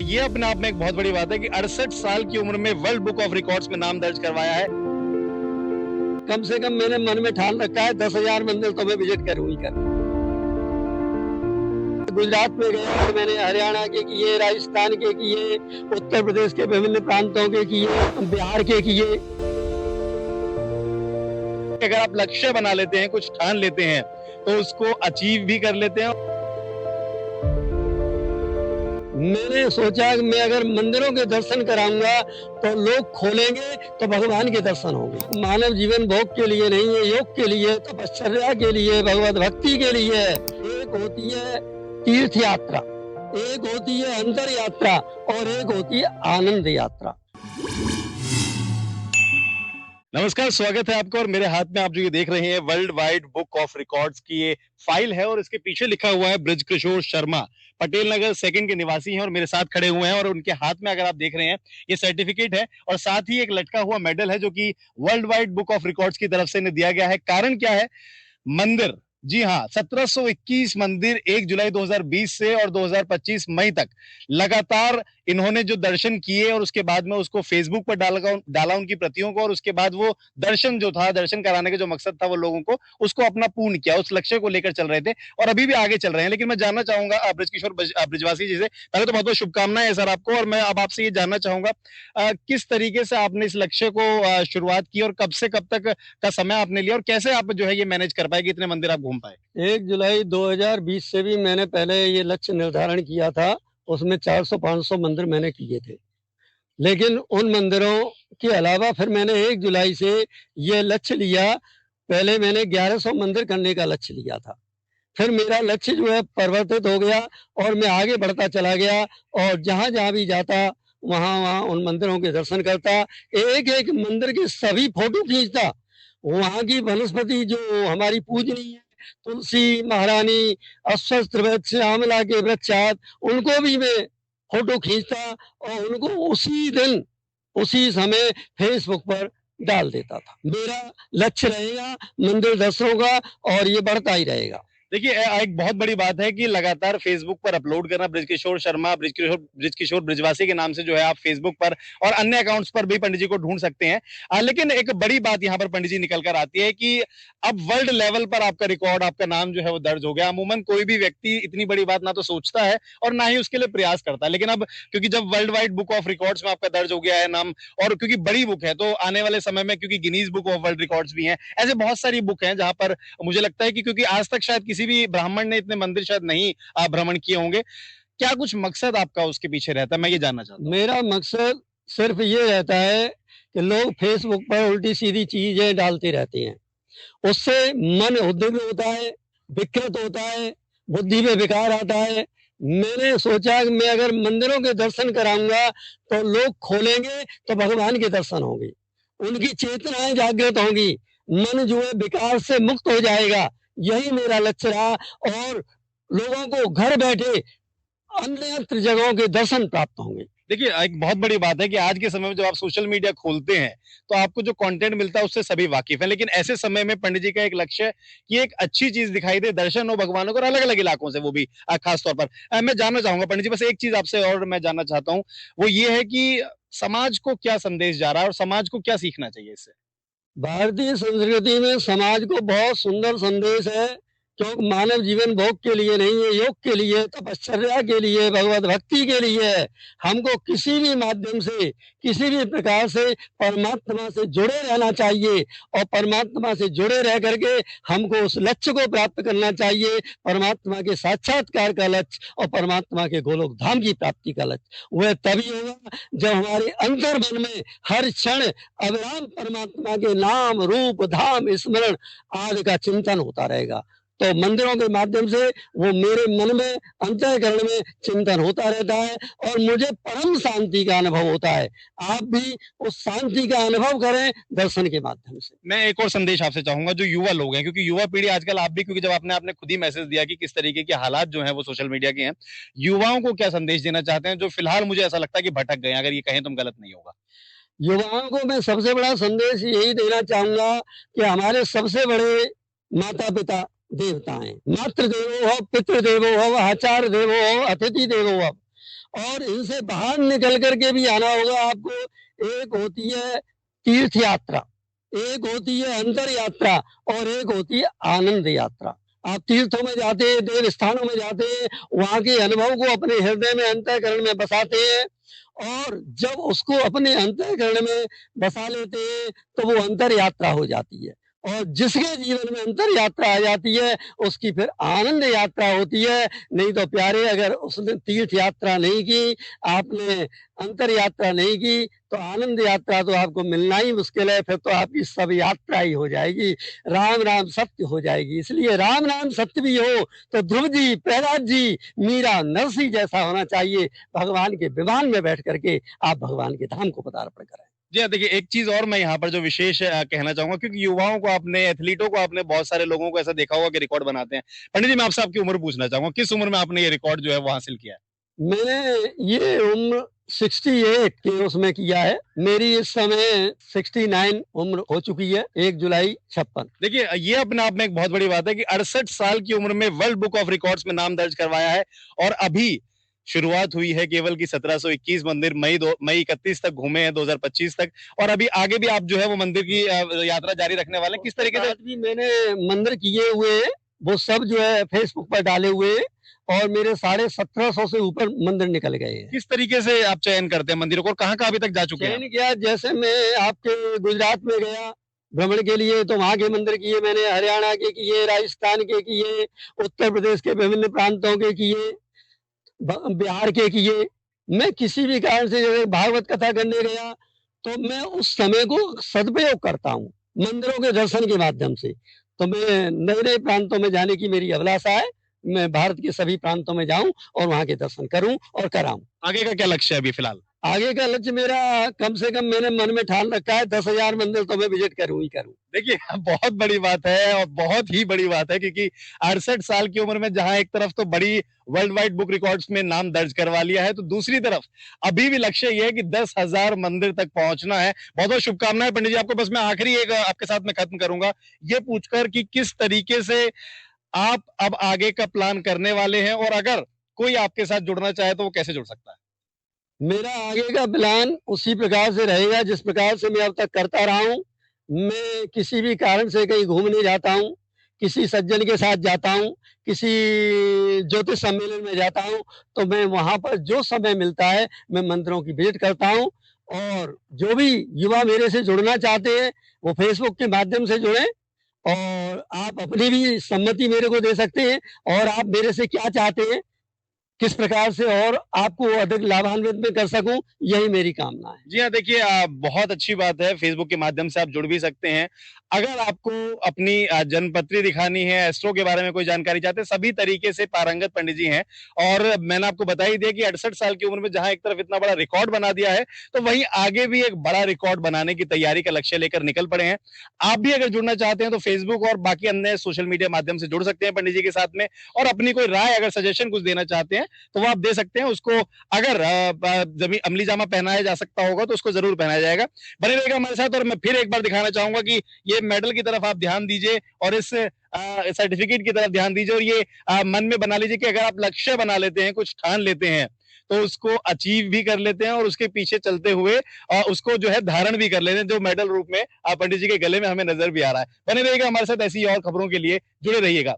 ये अपने आप में एक बहुत बड़ी बात है कि 68 साल की उम्र में वर्ल्ड बुक ऑफ रिकॉर्ड्स में नाम दर्ज करवाया है। कम से कम मैंने मन में ठान रखा है 10,000 मंदिर तो मैं विजिट करूँ ही करूँ। गुजरात में गया, मैंने हरियाणा के किए, राजस्थान के किए, उत्तर प्रदेश के विभिन्न प्रांतों के किए, बिहार के किए। अगर आप लक्ष्य बना लेते हैं, कुछ ठान लेते हैं, तो उसको अचीव भी कर लेते हैं। मैंने सोचा कि मैं अगर मंदिरों के दर्शन कराऊंगा तो लोग खोलेंगे तो भगवान के दर्शन होंगे। मानव जीवन भोग के लिए नहीं है, योग के लिए, तपश्चर्या के लिए, भगवत भक्ति के लिए। एक होती है तीर्थ यात्रा, एक होती है अंतर यात्रा और एक होती है आनंद यात्रा। नमस्कार, स्वागत है आपका। और मेरे हाथ में आप जो ये देख रहे हैं world wide book of records की ये फाइल है और इसके पीछे लिखा हुआ है बृजकिशोर शर्मा, पटेल नगर सेकंड के निवासी हैं और मेरे साथ खड़े हुए हैं। और उनके हाथ में अगर आप देख रहे हैं ये सर्टिफिकेट है और साथ ही एक लटका हुआ मेडल है जो कि world wide book of records की तरफ से इन्हें दिया गया है। कारण क्या है? मंदिर, जी हाँ, 1721 मंदिर 1 जुलाई 2020 से और 2025 मई तक लगातार इन्होंने जो दर्शन किए और उसके बाद में उसको फेसबुक पर डाला उनकी प्रतियों को। और उसके बाद वो दर्शन जो था, दर्शन कराने का जो मकसद था वो लोगों को, उसको अपना पूर्ण किया, उस लक्ष्य को लेकर चल रहे थे और अभी भी आगे चल रहे हैं। लेकिन मैं जानना चाहूंगा बृजकिशोर ब्रिजवासी जी से, पहले तो बहुत बहुत शुभकामनाएं सर आपको। और मैं अब आपसे ये जानना चाहूंगा किस तरीके से आपने इस लक्ष्य को शुरुआत की और कब से कब तक का समय आपने लिया और कैसे आप जो है ये मैनेज कर पाए कि इतने मंदिर आप घूम पाए? 1 जुलाई 2020 से भी मैंने पहले ये लक्ष्य निर्धारण किया था, उसमें 400-500 मंदिर मैंने किए थे। लेकिन उन मंदिरों के अलावा फिर मैंने 1 जुलाई से ये लक्ष्य लिया। पहले मैंने 1100 मंदिर करने का लक्ष्य लिया था। फिर मेरा लक्ष्य जो है परिवर्तित हो गया और मैं आगे बढ़ता चला गया और जहाँ जहाँ भी जाता वहाँ वहाँ उन मंदिरों के दर्शन करता, एक एक मंदिर के सभी फोटो खींचता। वहाँ की वनस्पति जो हमारी पूजनीय है, तुलसी महारानी, अश्वत्थ वृक्ष, आंवला के वृक्ष, उनको भी मैं फोटो खींचता और उनको उसी दिन उसी समय फेसबुक पर डाल देता था। मेरा लक्ष्य रहेगा मंदिर दर्शनों का और ये बढ़ता ही रहेगा। देखिए, एक बहुत बड़ी बात है कि लगातार फेसबुक पर अपलोड करना। बृजकिशोर शर्मा, बृजकिशोर ब्रिजवासी के नाम से जो है आप फेसबुक पर और अन्य अकाउंट्स पर भी पंडित जी को ढूंढ सकते हैं। लेकिन एक बड़ी बात यहाँ पर पंडित जी निकल कर आती है कि अब वर्ल्ड लेवल पर आपका रिकॉर्ड, आपका नाम जो है वो दर्ज हो गया। अमूमन कोई भी व्यक्ति इतनी बड़ी बात ना तो सोचता है और ना ही उसके लिए प्रयास करता है। लेकिन अब क्योंकि जब world wide book of records में आपका दर्ज हो गया है नाम, और क्योंकि बड़ी बुक है, तो आने वाले समय में क्योंकि Guinness book of world records भी हैं, ऐसे बहुत सारी बुक हैं जहां पर मुझे लगता है कि क्योंकि आज तक शायद किसी भी ब्राह्मण ने इतने मंदिर शायद नहीं भ्रमण किए होंगे, क्या कुछ मकसद आपका उसके पीछे रहता है? मैं ये जानना चाहता हूँ। मेरा मकसद सिर्फ ये रहता है कि लोग फेसबुक पर उल्टी सीधी चीजें डालते रहते हैं, उससे मन उद्विग्न होता है, विकृत होता है, बुद्धि में विकार आता है। मैंने सोचा कि मैं अगर मंदिरों के दर्शन कराऊंगा तो लोग खोलेंगे तो भगवान के दर्शन होंगे, उनकी चेतनाएं जागृत होंगी, मन जो है विकार से मुक्त हो जाएगा। यही मेरा लक्ष्य रहा और लोगों को घर बैठे अन्य जगहों के दर्शन प्राप्त होंगे। देखिए, एक बहुत बड़ी बात है कि आज के समय में जब आप सोशल मीडिया खोलते हैं तो आपको जो कंटेंट मिलता है उससे सभी वाकिफ हैं। लेकिन ऐसे समय में पंडित जी का एक लक्ष्य है कि एक अच्छी चीज दिखाई दे, दर्शन हो भगवानों को, और अलग अलग इलाकों से, वो भी खास तौर पर। मैं जानना चाहूंगा पंडित जी, बस एक चीज आपसे और मैं जानना चाहता हूँ, वो ये है कि समाज को क्या संदेश जा रहा है और समाज को क्या सीखना चाहिए इससे? भारतीय संस्कृति में समाज को बहुत सुंदर संदेश है, क्योंकि मानव जीवन भोग के लिए नहीं है, योग के लिए, तपश्चर्या के लिए, भगवत भक्ति के लिए है। हमको किसी भी माध्यम से, किसी भी प्रकार से परमात्मा से जुड़े रहना चाहिए और परमात्मा से जुड़े रह करके हमको उस लक्ष्य को प्राप्त करना चाहिए, परमात्मा के साक्षात्कार का लक्ष्य और परमात्मा के गोलोक धाम की प्राप्ति का लक्ष्य। वह तभी होगा जब हमारे अंतर मन में हर क्षण अविराम परमात्मा के नाम, रूप, धाम, स्मरण आदि का चिंतन होता रहेगा। तो मंदिरों के माध्यम से वो मेरे मन में, अंतःकरण में चिंतन होता रहता है और मुझे परम शांति का अनुभव होता है। आप भी उस शांति का अनुभव करें दर्शन के माध्यम से। मैं एक और संदेश आपसे चाहूंगा, जो युवा लोग हैं, क्योंकि युवा पीढ़ी आजकल, आप भी, क्योंकि जब आपने आपने खुद ही मैसेज दिया कि किस तरीके के हालात जो हैं वो सोशल मीडिया के हैं, युवाओं को क्या संदेश देना चाहते हैं जो फिलहाल मुझे ऐसा लगता है कि भटक गए हैं, अगर ये कहें तो गलत नहीं होगा? युवाओं को मैं सबसे बड़ा संदेश यही देना चाहूंगा कि हमारे सबसे बड़े माता पिता देवता हैं। मातृ देवो भव, पितृ देवो भव, आचार्य देवो भव, अतिथि देवो भव। और इनसे बाहर निकल करके भी आना होगा आपको। एक होती है तीर्थ यात्रा, एक होती है अंतर यात्रा और एक होती है आनंद यात्रा। आप तीर्थों में जाते हैं, देव स्थानों में जाते हैं, वहां के अनुभव को अपने हृदय में अंतःकरण में बसाते हैं और जब उसको अपने अंतःकरण में बसा लेते हैं तो वो अंतर यात्रा हो जाती है। और जिसके जीवन में अंतर यात्रा आ जाती है उसकी फिर आनंद यात्रा होती है। नहीं तो प्यारे, अगर उसने तीर्थ यात्रा नहीं की, आपने अंतर यात्रा नहीं की, तो आनंद यात्रा तो आपको मिलना ही मुश्किल है। फिर तो आपकी सब यात्रा ही हो जाएगी, राम राम सत्य हो जाएगी। इसलिए राम नाम सत्य भी हो तो ध्रुव जी, प्रहलाद जी, मीरा, नरसिंह जैसा होना चाहिए। भगवान के विमान में बैठ करके आप भगवान के धाम को पदार्पण करें। जी हाँ, देखिए एक चीज और मैं यहाँ पर जो विशेष कहना चाहूंगा, क्योंकि युवाओं को आपने, एथलीटों को आपने, बहुत सारे लोगों को ऐसा देखा होगा कि रिकॉर्ड बनाते हैं। पंडित जी, मैं आपसे आपकी उम्र पूछना चाहूंगा, किस उम्र में आपने ये रिकॉर्ड जो है वो हासिल किया है? मैंने ये उम्र 68 के उसमें किया है। मेरी इस समय 69 उम्र हो चुकी है, 1 जुलाई 56। देखिए, ये अपने आप में एक बहुत बड़ी बात है कि 68 साल की उम्र में वर्ल्ड बुक ऑफ रिकॉर्ड्स में नाम दर्ज करवाया है। और अभी शुरुआत हुई है केवल की 1721 मंदिर मई 31 तक घूमे हैं, 2025 तक। और अभी आगे भी आप जो है वो मंदिर की यात्रा जारी रखने वाले हैं। किस तरीके से? भी मैंने मंदिर किए हुए हैं, वो सब जो है फेसबुक पर डाले हुए हैं और मेरे 1750 से ऊपर मंदिर निकल गए हैं। किस तरीके से आप चयन करते हैं मंदिरों को, और कहाँ-कहाँ अभी तक जा चुके हैं? चयन किया, जैसे मैं आपके गुजरात में गया भ्रमण के लिए तो वहां के मंदिर किए मैंने, हरियाणा के किए, राजस्थान के किए, उत्तर प्रदेश के विभिन्न प्रांतों के किए, बिहार के किए। मैं किसी भी कारण से जैसे भागवत कथा करने गया तो मैं उस समय को सदुपयोग करता हूँ मंदिरों के दर्शन के माध्यम से। तो मैं नए नए प्रांतों में जाने की मेरी अभिलाषा है। मैं भारत के सभी प्रांतों में जाऊं और वहां के दर्शन करूं और कराऊं। आगे का क्या लक्ष्य है अभी फिलहाल? आगे का लक्ष्य मेरा, कम से कम मैंने मन में ठान रखा है 10,000 मंदिर तो मैं विजिट करूं ही करूं। देखिए, बहुत बड़ी बात है और बहुत ही बड़ी बात है, क्योंकि 68 साल की उम्र में जहां एक तरफ तो बड़ी वर्ल्ड वाइड बुक रिकॉर्ड्स में नाम दर्ज करवा लिया है, तो दूसरी तरफ अभी भी लक्ष्य ये है कि 10,000 मंदिर तक पहुंचना है। बहुत बहुत शुभकामनाएं पंडित जी आपको। बस मैं आखिरी एक आपके साथ में खत्म करूंगा ये पूछकर कि किस तरीके से आप अब आगे का प्लान करने वाले हैं, और अगर कोई आपके साथ जुड़ना चाहे तो वो कैसे जुड़ सकता है? मेरा आगे का प्लान उसी प्रकार से रहेगा जिस प्रकार से मैं अब तक करता रहा हूँ। मैं किसी भी कारण से कहीं घूमने जाता हूँ, किसी सज्जन के साथ जाता हूँ, किसी ज्योतिष सम्मेलन में जाता हूँ, तो मैं वहां पर जो समय मिलता है मैं मंदिरों की विजिट करता हूँ। और जो भी युवा मेरे से जुड़ना चाहते हैं वो फेसबुक के माध्यम से जुड़े और आप अपनी भी सम्मति मेरे को दे सकते हैं और आप मेरे से क्या चाहते हैं, किस प्रकार से और आपको अधिक लाभान्वित मैं कर सकूं, यही मेरी कामना है। जी हाँ, देखिए बहुत अच्छी बात है, फेसबुक के माध्यम से आप जुड़ भी सकते हैं। अगर आपको अपनी जन्मपत्री दिखानी है, एस्ट्रो के बारे में कोई जानकारी चाहते हैं, सभी तरीके से पारंगत पंडित जी हैं। और मैंने आपको बता ही दिया कि 68 साल की उम्र में जहां एक तरफ इतना बड़ा रिकॉर्ड बना दिया है, तो वहीं आगे भी एक बड़ा रिकॉर्ड बनाने की तैयारी का लक्ष्य लेकर निकल पड़े हैं। आप भी अगर जुड़ना चाहते हैं तो फेसबुक और बाकी अन्य सोशल मीडिया माध्यम से जुड़ सकते हैं पंडित जी के साथ में, और अपनी कोई राय, अगर सजेशन कुछ देना चाहते हैं तो वो आप दे सकते हैं। उसको अगर जमी अमली जामा पहनाया जा सकता होगा तो उसको जरूर पहनाया जाएगा। बने रहेगा हमारे साथ। और मैं फिर एक बार दिखाना चाहूंगा कि ये मेडल की तरफ आप ध्यान दीजिए और इस सर्टिफिकेट की तरफ ध्यान दीजिए, और ये मन में बना लीजिए कि अगर आप लक्ष्य बना लेते हैं, कुछ ठान लेते हैं, तो उसको अचीव भी कर लेते हैं और उसके पीछे चलते हुए उसको जो है धारण भी कर लेते हैं, जो मेडल रूप में पंडित जी के गले में हमें नजर भी आ रहा है। बने रहिएगा हमारे साथ, ऐसी और खबरों के लिए जुड़े रहिएगा।